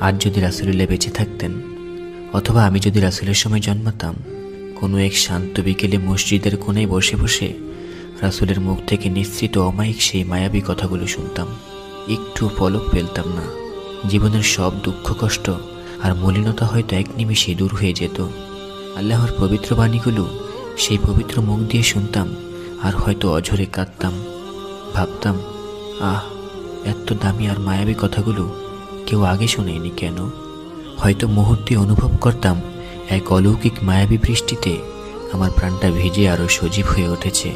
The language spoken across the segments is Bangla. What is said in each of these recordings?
আজ যদি রাসূলুল্লাহ বেঁচে থাকতেন, অথবা আমি যদি রাসূলের সময় জন্মাতাম, কোনো এক শান্ত বিকেলে মসজিদের কোণায় বসে বসে রাসূলের মুখ থেকে নিঃসৃত অমায়িক সেই মায়াবী কথাগুলো শুনতাম। একটু পলক ফেলতাম না। জীবনের সব দুঃখ কষ্ট আর মলিনতা হয়তো এক নিমেষে দূর হয়ে যেত। আল্লাহর পবিত্র বাণীগুলো সেই পবিত্র মুখ দিয়ে শুনতাম, আর হয়তো অঝরে কাঁদতাম। ভাবতাম, আহ, এত দামি আর মায়াবী কথাগুলো কেউ আগে শোনেনি কেন? হয়তো মুহূর্তে অনুভব করতাম এক অলৌকিক মায়াবী বৃষ্টিতে আমার প্রাণটা ভিজে আরও সজীব হয়ে উঠেছে।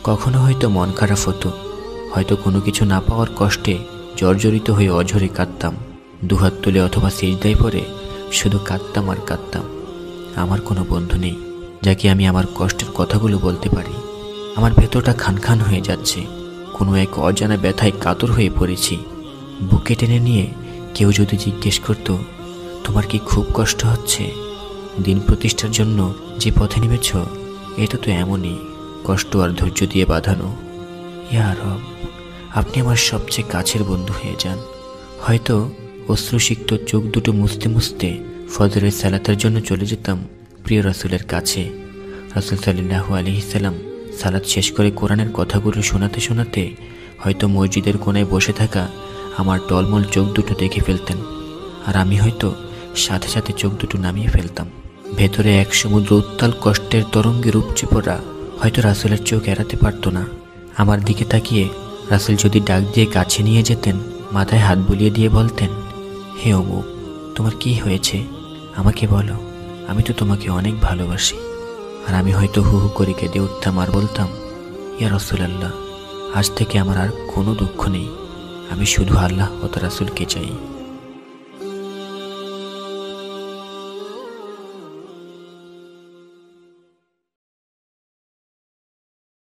কখনো হয়তো মন খারাপ হতো, হয়তো কোনো কিছু না পাওয়ার কষ্টে জর্জরিত হয়ে অঝরে কাঁদতাম। দুহাত তুলে অথবা সিজদায় পড়ে শুধু কাঁদতাম আর কাঁদতাম। আমার কোনো বন্ধু নেই যাকে আমি আমার কষ্টের কথাগুলো বলতে পারি। আমার ভেতরটা খান খান হয়ে যাচ্ছে। কোনো এক অজানা ব্যথায় কাতর হয়ে পড়েছি। বুকে টেনে নিয়ে কেউ যদি জিজ্ঞেস করত, তোমার কি খুব কষ্ট হচ্ছে? দিন প্রতিষ্ঠার জন্য যে পথে নেমেছ, এটা তো এমনই, কষ্ট আর ধৈর্য দিয়ে বাঁধানো। ইয়া রব, আপনি আমার সবচেয়ে কাছের বন্ধু হয়ে যান। হয়তো অশ্রুসিক্ত চোখ দুটো মুছতে মুছতে ফজরের সালাতের জন্য চলে যেতাম প্রিয় রাসূলের কাছে। রাসূল সাল্লাল্লাহু আলাইহি সাল্লাম সালাত শেষ করে কোরআনের কথাগুলো শোনাতে শোনাতে হয়তো মসজিদের কোণায় বসে থাকা আমার টলমল চোখ দুটো দেখে ফেলতেন, আর আমি হয়তো সাথে সাথে চোখ দুটো নামিয়ে ফেলতাম। ভেতরে এক সমুদ্র উত্তাল কষ্টের তরঙ্গে উপচে পড়া হয়তো রাসূলের চোখ এড়াতে পারত না। আমার দিকে তাকিয়ে রাসূল যদি ডাক দিয়ে কাছে নিয়ে যেতেন, মাথায় হাত বুলিয়ে দিয়ে বলতেন, হে অমুক, তোমার কি হয়েছে? আমাকে বলো, আমি তো তোমাকে অনেক ভালোবাসি। আর আমি হয়তো হু হু করে কেঁদে উঠতাম আর বলতাম, ইয়া রাসূলুল্লাহ, আজ থেকে আমার আর কোনো দুঃখ নেই, আমি শুধু আল্লাহ ও তার রাসূলকে চাই।